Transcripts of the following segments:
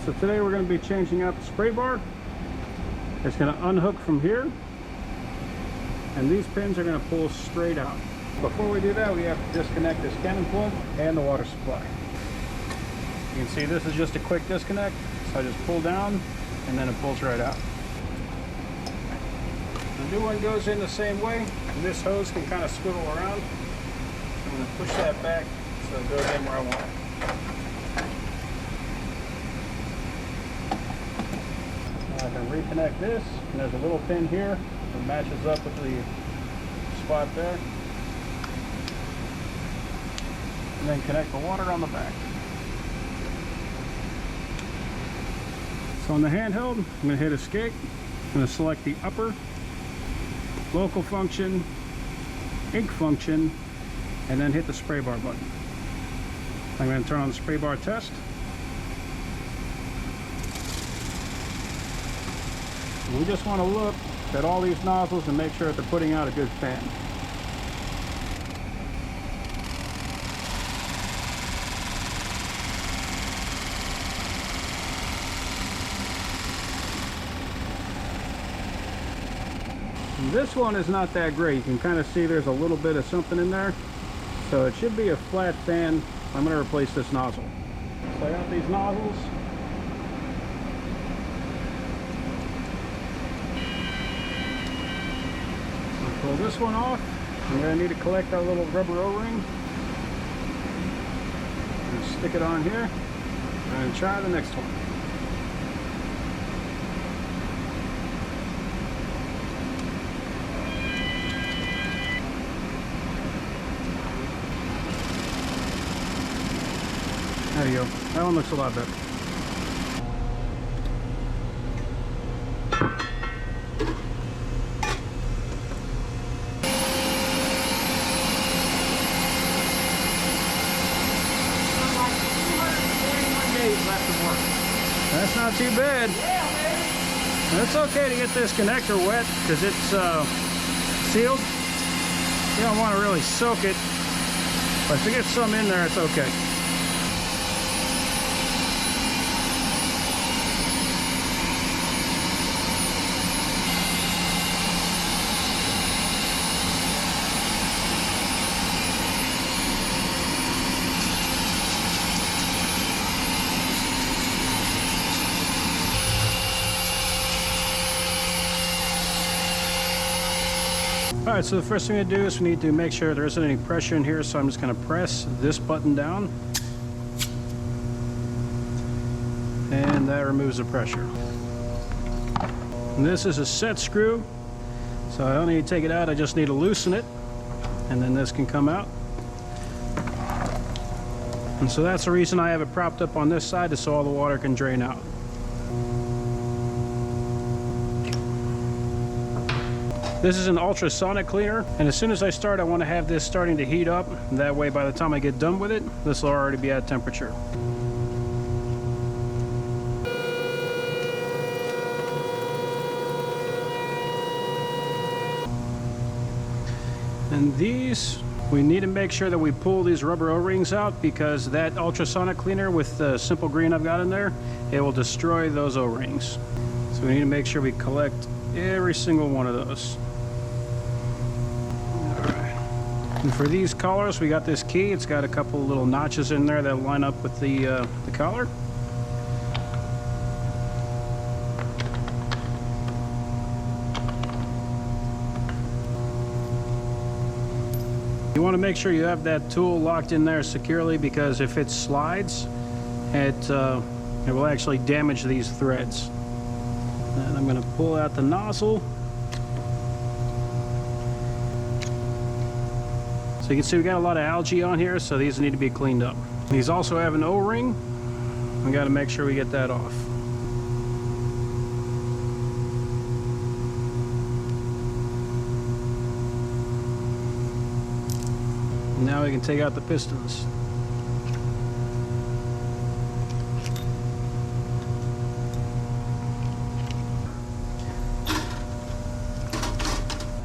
So today we're going to be changing out the spray bar. It's going to unhook from here, and these pins are going to pull straight out. Before we do that, we have to disconnect this cannon plug and the water supply. You can see this is just a quick disconnect, so I just pull down and then it pulls right out. The new one goes in the same way, and this hose can kind of swivel around. I'm going to push that back so it goes in where I want it. I can reconnect this, and there's a little pin here that matches up with the spot there. And then connect the water on the back. So on the handheld, I'm going to hit escape. I'm going to select the upper, local function, ink function, and then hit the spray bar button. I'm going to turn on the spray bar test. We just want to look at all these nozzles and make sure that they're putting out a good fan. And this one is not that great. You can kind of see there's a little bit of something in there. So it should be a flat fan. I'm going to replace this nozzle. So I got these nozzles. Pull this one off. I'm going to need to collect our little rubber O-ring and stick it on here and try the next one. There you go. That one looks a lot better. That's not too bad. And it's okay to get this connector wet because it's sealed. You don't want to really soak it, but if you get some in there, it's okay. Alright, so the first thing to do is we need to make sure there isn't any pressure in here, so I'm just going to press this button down. And that removes the pressure. And this is a set screw, so I don't need to take it out, I just need to loosen it. And then this can come out. And so that's the reason I have it propped up on this side, is so all the water can drain out. This is an ultrasonic cleaner, and as soon as I start, I want to have this starting to heat up. That way, by the time I get done with it, this will already be at temperature. And these, we need to make sure that we pull these rubber O-rings out, because that ultrasonic cleaner with the simple green I've got in there, it will destroy those O-rings. So we need to make sure we collect every single one of those. And for these collars, we got this key. It's got a couple little notches in there that line up with the collar. You want to make sure you have that tool locked in there securely, because if it slides, it will actually damage these threads. And I'm going to pull out the nozzle. So you can see we got a lot of algae on here, so these need to be cleaned up. These also have an O-ring. We got to make sure we get that off. Now we can take out the pistons.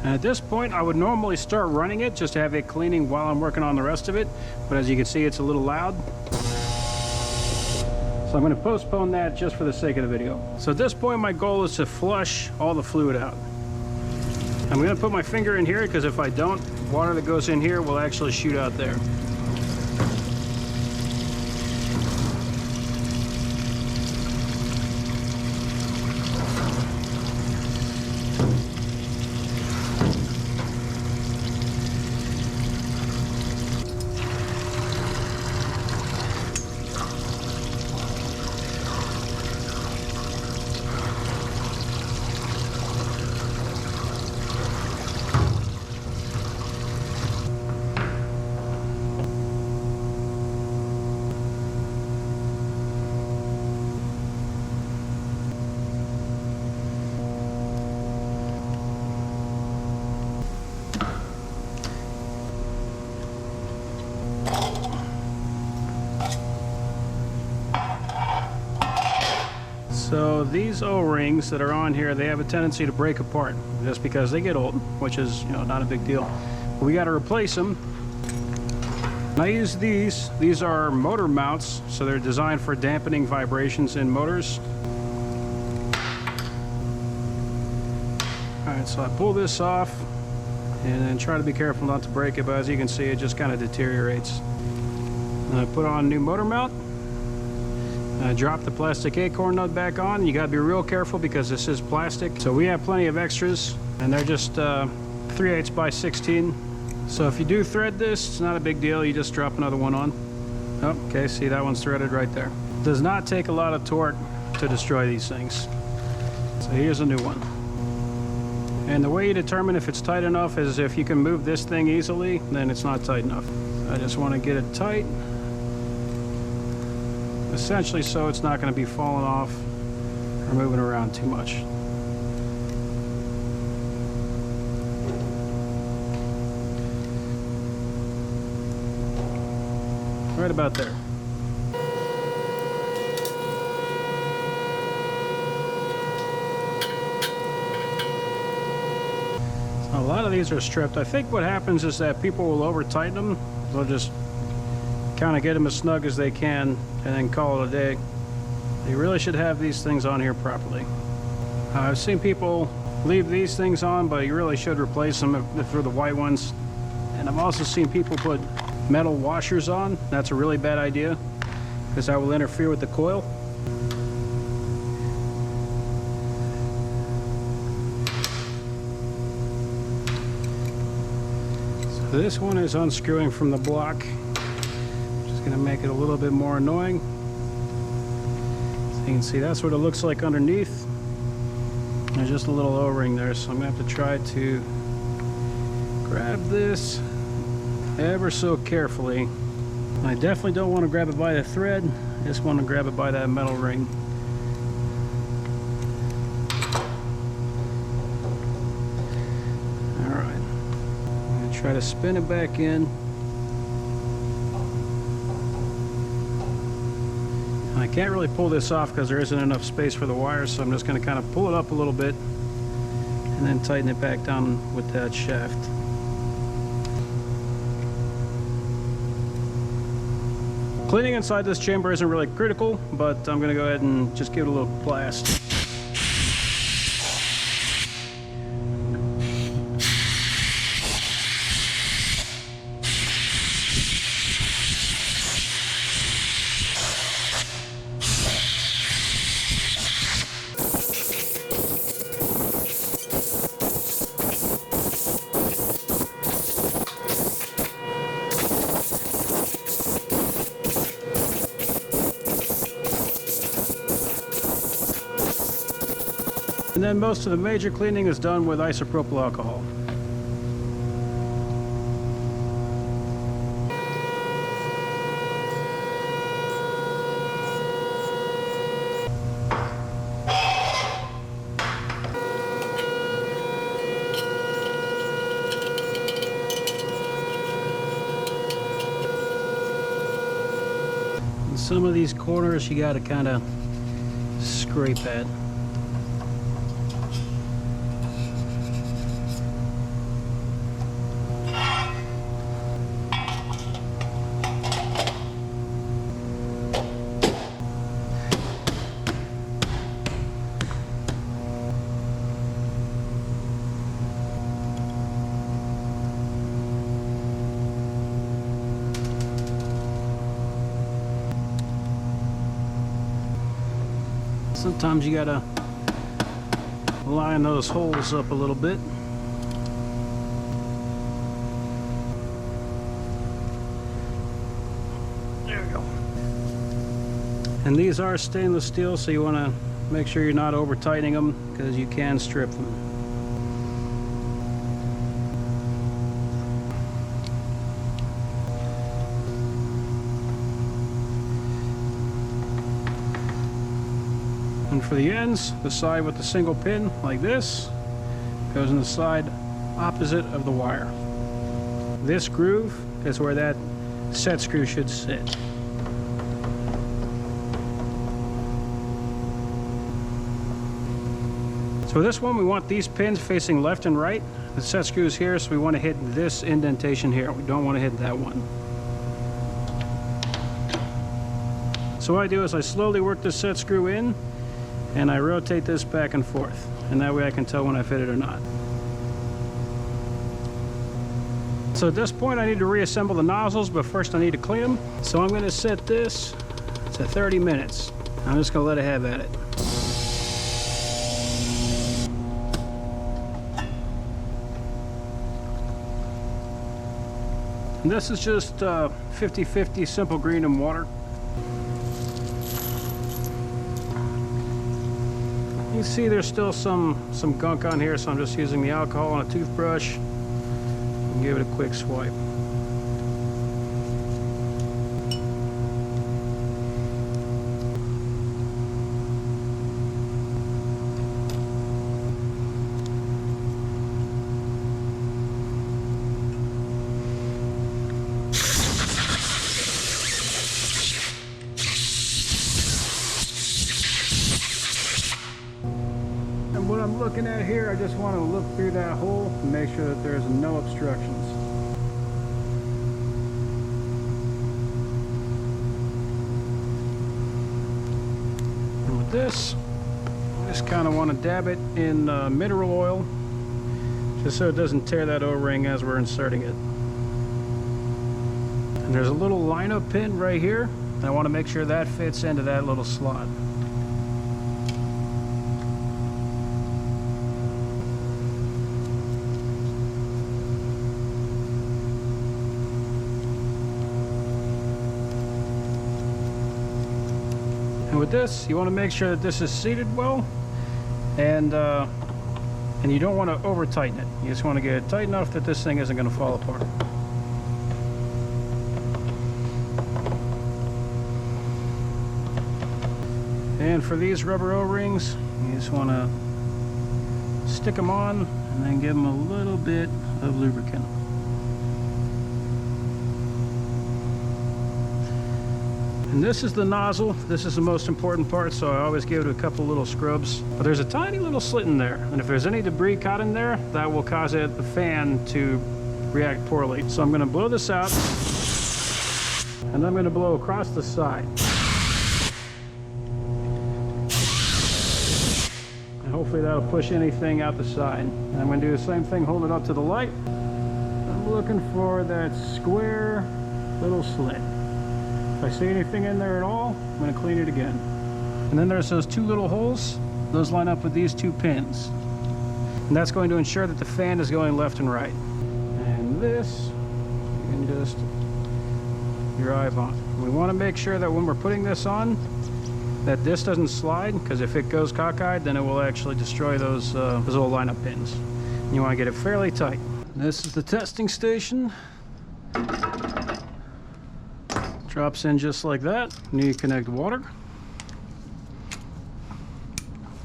And at this point, I would normally start running it just to have it cleaning while I'm working on the rest of it. But as you can see, it's a little loud. So I'm going to postpone that just for the sake of the video. So at this point, my goal is to flush all the fluid out. I'm going to put my finger in here because if I don't, water that goes in here will actually shoot out there. So these O-rings that are on here, they have a tendency to break apart just because they get old, which is, you know, not a big deal. But we got to replace them. And I use these. These are motor mounts, so they're designed for dampening vibrations in motors. All right, so I pull this off and then try to be careful not to break it, but as you can see, it just kind of deteriorates. And I put on a new motor mount. Drop the plastic acorn nut back on. You got to be real careful because this is plastic. So we have plenty of extras, and they're just 3/8 by 16. So if you do thread this, it's not a big deal. You just drop another one on. Oh, okay, see, that one's threaded right there. Does not take a lot of torque to destroy these things. So here's a new one. And the way you determine if it's tight enough is if you can move this thing easily, then it's not tight enough. I just want to get it tight. Essentially so it's not going to be falling off or moving around too much. Right about there. So a lot of these are stripped. I think what happens is that people will over tighten them. They'll just kind of get them as snug as they can and then call it a day. You really should have these things on here properly. I've seen people leave these things on, but you really should replace them if they're the white ones. And I've also seen people put metal washers on. That's a really bad idea because that will interfere with the coil. So this one is unscrewing from the block. Going to make it a little bit more annoying. So you can see that's what it looks like underneath. There's just a little O-ring there, so I'm going to have to try to grab this ever so carefully. I definitely don't want to grab it by the thread. I just want to grab it by that metal ring. Alright, I'm going to try to spin it back in. I can't really pull this off because there isn't enough space for the wires, so I'm just going to kind of pull it up a little bit and then tighten it back down with that shaft. Cleaning inside this chamber isn't really critical, but I'm going to go ahead and just give it a little blast. And then most of the major cleaning is done with isopropyl alcohol. And some of these corners you got to kind of scrape at. Sometimes you gotta line those holes up a little bit. There we go. And these are stainless steel, so you want to make sure you're not over tightening them because you can strip them. And for the ends, the side with the single pin like this goes in the side opposite of the wire. This groove is where that set screw should sit. So this one, we want these pins facing left and right. The set screw is here, so we want to hit this indentation here. We don't want to hit that one. So what I do is I slowly work this set screw in, and I rotate this back and forth, and that way I can tell when I fit it or not. So at this point I need to reassemble the nozzles, but first I need to clean them. So I'm going to set this to 30 minutes. I'm just going to let it have at it. And this is just 50-50 simple green and water. You can see there's still some gunk on here, so I'm just using the alcohol on a toothbrush and give it a quick swipe. What I'm looking at here, I just want to look through that hole and make sure that there's no obstructions. And with this, I just kind of want to dab it in mineral oil, just so it doesn't tear that O-ring as we're inserting it. And there's a little line-up pin right here, and I want to make sure that fits into that little slot. And with this, you want to make sure that this is seated well, and you don't want to over tighten it. You just want to get it tight enough that this thing isn't going to fall apart. And for these rubber O-rings, you just want to stick them on and then give them a little bit of lubricant. And this is the nozzle. This is the most important part, so I always give it a couple little scrubs. But there's a tiny little slit in there, and if there's any debris caught in there, that will cause the fan to react poorly. So I'm going to blow this out, and I'm going to blow across the side. And hopefully that'll push anything out the side. And I'm going to do the same thing, hold it up to the light. I'm looking for that square little slit. If I see anything in there at all, I'm going to clean it again. And then there's those two little holes. Those line up with these two pins. And that's going to ensure that the fan is going left and right. And this, you can just drive on. We want to make sure that when we're putting this on, that this doesn't slide, because if it goes cockeyed, then it will actually destroy those little line-up pins. And you want to get it fairly tight. This is the testing station. Drops in just like that. Need to connect water.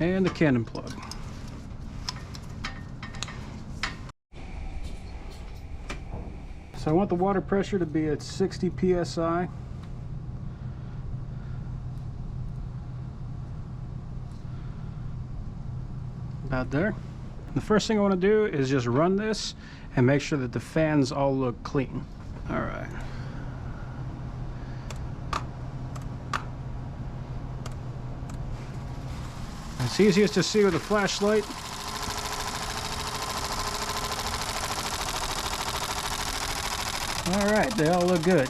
And the cannon plug. So I want the water pressure to be at 60 psi. About there. The first thing I want to do is just run this and make sure that the fans all look clean. All right. It's easiest to see with a flashlight. All right, they all look good.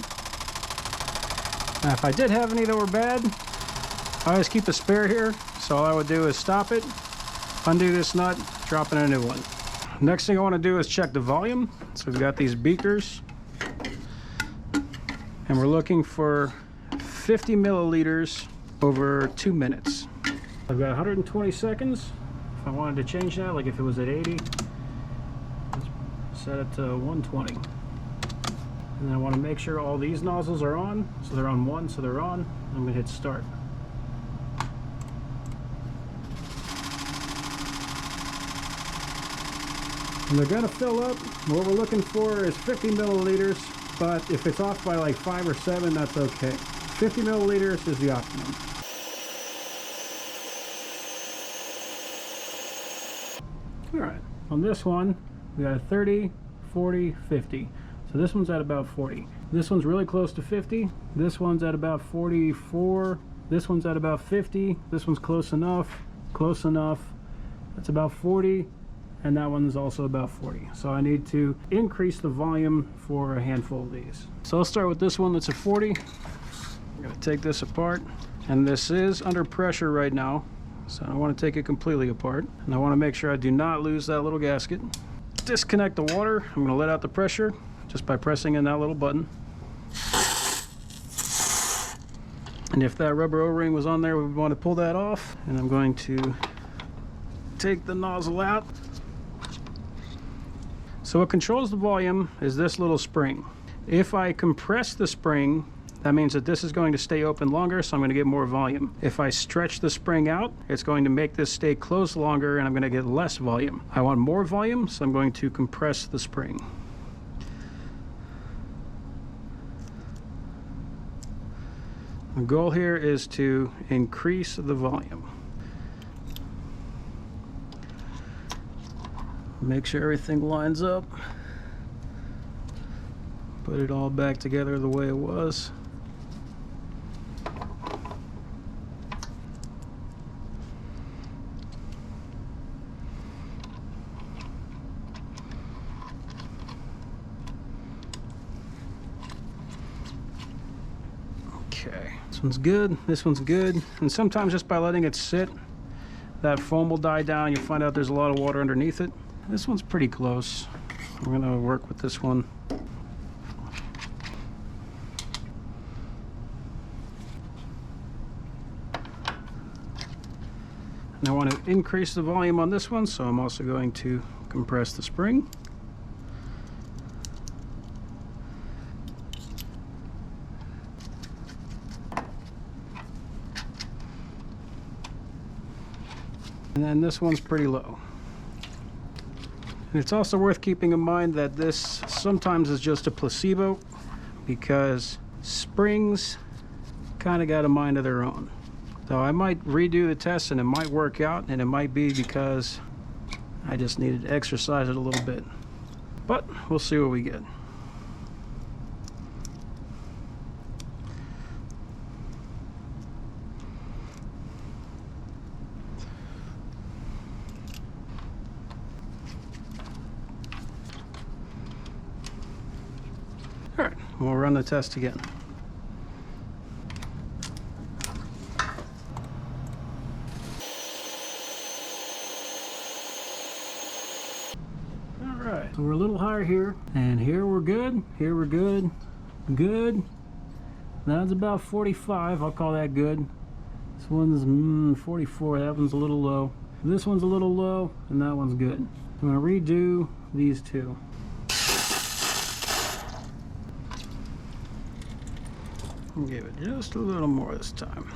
Now, if I did have any that were bad, I always keep a spare here, So all I would do is stop it, undo this nut, drop in a new one. Next thing I want to do is check the volume. So we've got these beakers, and we're looking for 50 milliliters over 2 minutes. I've got 120 seconds. If I wanted to change that, like if it was at 80, let's set it to 120. And then I want to make sure all these nozzles are on. So they're on 1, so they're on. I'm going to hit start. And they're going to fill up. What we're looking for is 50 milliliters, but if it's off by like 5 or 7, that's okay. 50 milliliters is the optimum. Alright, on this one, we got 30, 40, 50. So this one's at about 40. This one's really close to 50. This one's at about 44. This one's at about 50. This one's close enough. Close enough. That's about 40. And that one's also about 40. So I need to increase the volume for a handful of these. So I'll start with this one that's at 40. I'm going to take this apart. And this is under pressure right now. So I want to take it completely apart. And I want to make sure I do not lose that little gasket. Disconnect the water. I'm going to let out the pressure just by pressing in that little button. And if that rubber O-ring was on there, we want to pull that off. And I'm going to take the nozzle out. So what controls the volume is this little spring. If I compress the spring, that means that this is going to stay open longer, so I'm going to get more volume. If I stretch the spring out, it's going to make this stay closed longer, and I'm going to get less volume. I want more volume, so I'm going to compress the spring. The goal here is to increase the volume. Make sure everything lines up. Put it all back together the way it was. Okay, this one's good, this one's good. And sometimes just by letting it sit, that foam will die down. You'll find out there's a lot of water underneath it. This one's pretty close. I'm gonna work with this one. And I want to increase the volume on this one, so I'm also going to compress the spring. And then this one's pretty low. And it's also worth keeping in mind that this sometimes is just a placebo, because springs kind of got a mind of their own. So I might redo the test and it might work out, and it might be because I just needed to exercise it a little bit. But we'll see what we get. All right, we'll run the test again. All right, so we're a little higher here, and here we're good, here we're good, good. That's about 45, I'll call that good. This one's 44, that one's a little low. This one's a little low, and that one's good. I'm gonna redo these two. Give it just a little more this time.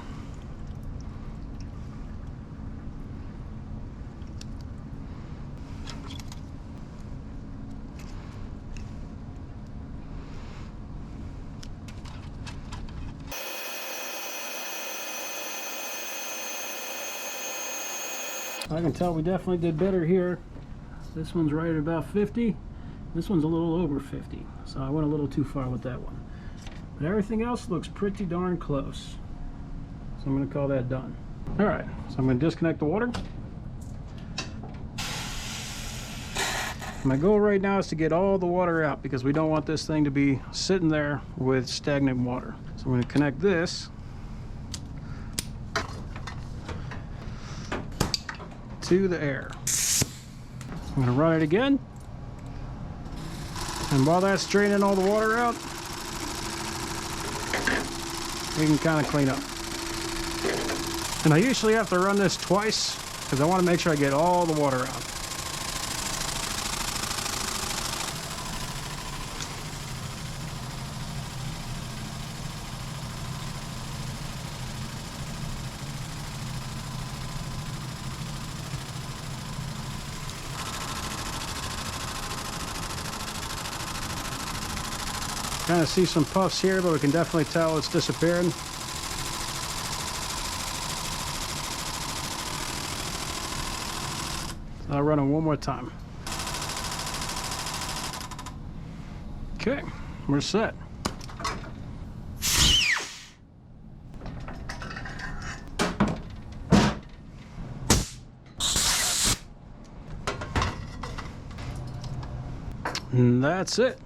I can tell we definitely did better here. This one's right at about 50. This one's a little over 50. So I went a little too far with that one. But everything else looks pretty darn close. So I'm going to call that done. All right, so I'm going to disconnect the water. My goal right now is to get all the water out, because we don't want this thing to be sitting there with stagnant water. So I'm going to connect this. to the air. I'm gonna run it again. And while that's draining all the water out, we can kind of clean up. And I usually have to run this twice because I want to make sure I get all the water out. Kind of see some puffs here, but we can definitely tell it's disappearing. I'll run it one more time. Okay, we're set. And that's it.